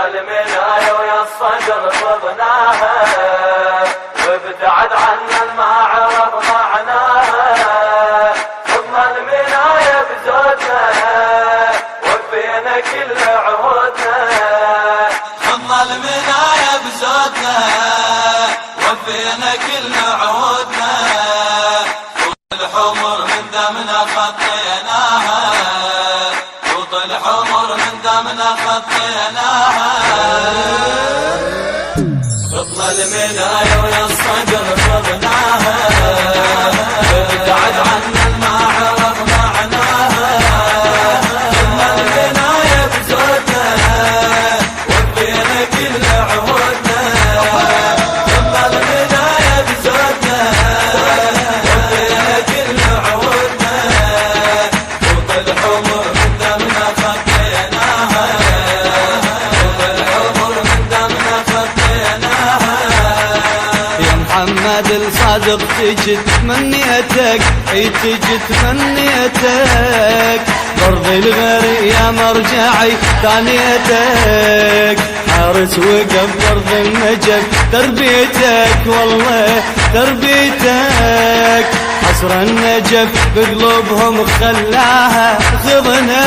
المناية ويا الصدر فضناها وابتعد عنا ما عرف معناها. خضنا المناية بزودنا وفينا كل عهودنا. خضنا المناية بزودنا وفينا كل عهودنا. الحمر من دمنا خطيناها الحمر من دمنا خطيناها. خضنا المناية ويا الصدر فضناها ابتعد عنا ما عرف معناها. خضنا المناية بزودنا وفينا كل عهودنا. خضنا المناية بزودنا وفينا كل عهودنا. فوق الحمر من دمنا خطيناها الحمر من دمنا خطيناها. يا محمد الصادق تجي تمنيتك تجي تمنيتك. برض الغير يا مرجعي ثانيتك. حارس وقف برض النجف تربيتك والله تربيتك. حصر النجف بقلوبهم خلاها خضنا.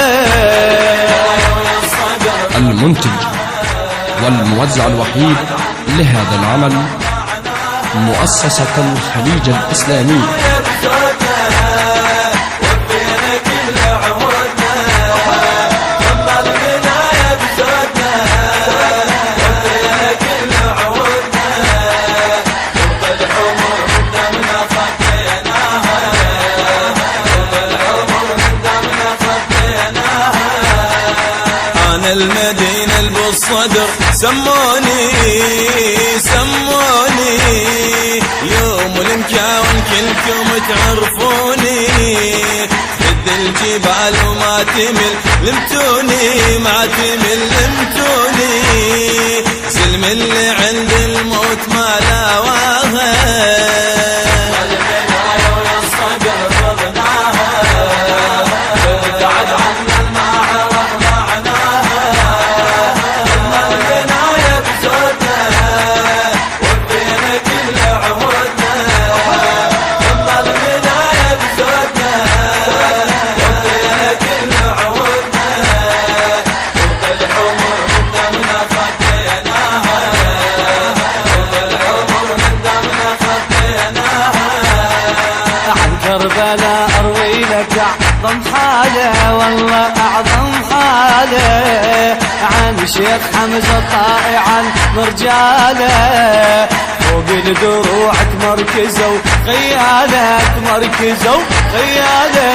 المنتج والموزع الوحيد لهذا العمل مؤسسة الخليج الإسلامي. المدينة البالصدر سموني يوم المكاون كلكم تعرفوني. خد الجبال وما تمل لمتوني ما تمل لمتوني. سلم اللي عند الموت ما لاواها. كربلاء اروي لك اعظم حاله والله اعظم حاله. عن شيخ حمزه طائعا مرجاله. فوق الدروع تمركزوا خياله تمركزوا خياله.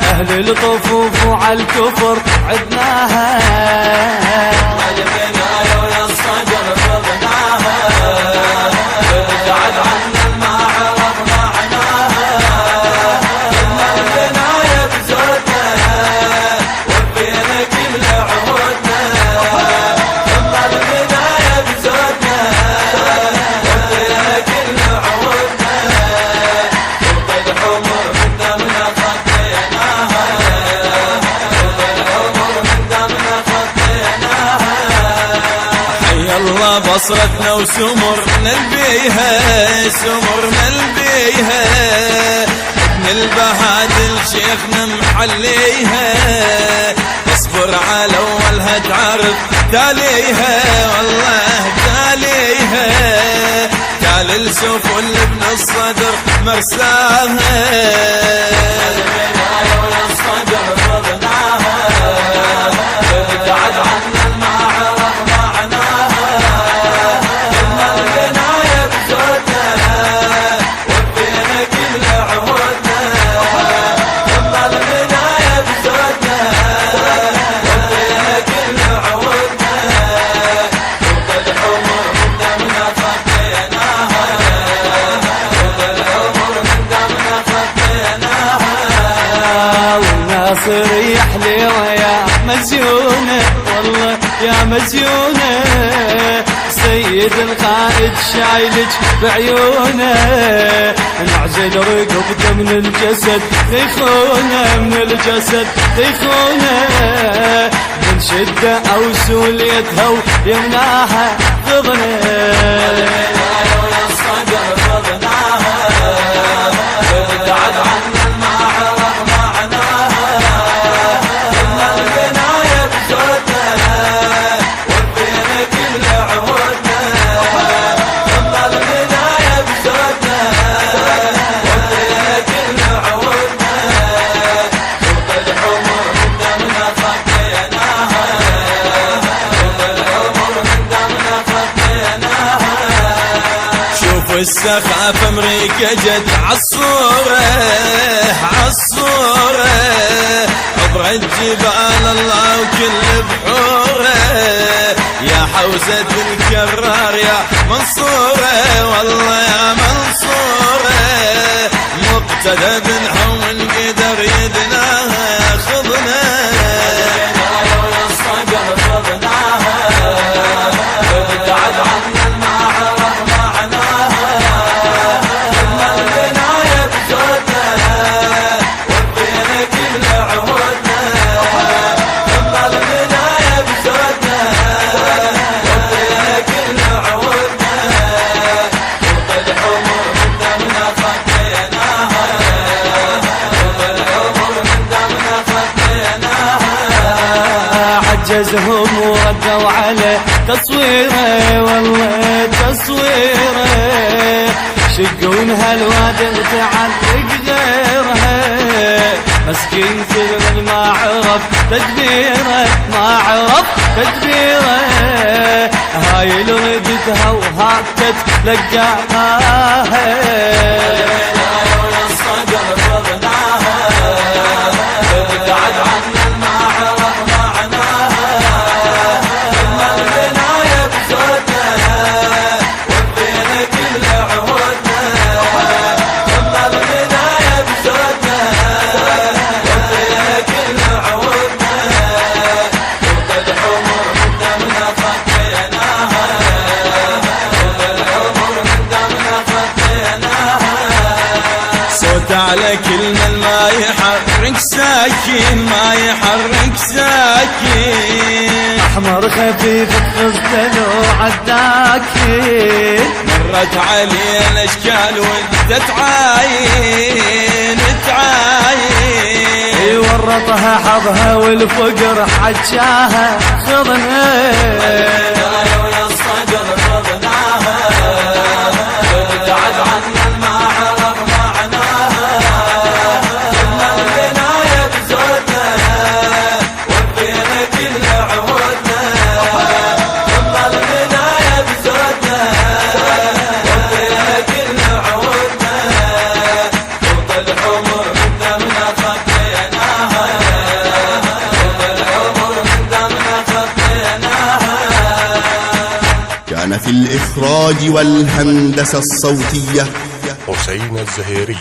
اهل الطفوف وعلى الكفر عدناها. المناية ويا الصدر فضناها ابتعد عنا ما عرف معناها. خضنا المناية بزودنا وفينا كل عهودنا. خضنا المناية بزودنا وفينا كل عهودنا. فوق الحمر من دمنا خطيناها الحمر من دمنا خطيناها. حي الله بصرتنا وسمرنا البيها سمرنا البيها. ابن البهادل شيخنا محليها. اصبر على اولها تعرف تاليها والله تاليها. تالي السفن ابن الصدر مرساها. المناية ويا الصدر فضناها ابتعد عنا ما عرف معناها. خضنا المناية بزودنا وفينا كل عهودنا. خضنا المناية بزودنا وفينا كل عهودنا. فوق الحمر من دمنا خطيناها الحمر من دمنا خطيناها. والناصر يحلي ويا مزيونه والله يا مزيونه. سيد سيد القائد شايلك بعيونه، نعزل رقبته من الجسد يخونه، من الجسد يخونه، من شدة أو سوليتها ويمناها غضنه. والسخاف امريكا جت عالصورة عالصورة، عبر الجبال الله وكل بحوره، يا حوزة الكرار يا منصورة، والله يا منصورة، مقتدى بنحو من قدر يدناها ياخذنا. عجزهم وردوا على تصويره، والله تصويره، شقون هالوادي متعلق غيرها، مسكين زلمه ما عرف تدبيره، ما عرف تدبيره، هاي اللي ردتها وهاتت لقاها. على كل من ما يحرك ساكن، ما يحرك ساكن، احمر خفيف تغزل عداكين، مرت علينا اشكال وانت تعاين تعاين، ورطها حظها والفقر حجاها خضنا. كان في الإخراج والهندسة الصوتية حسين الزهيري.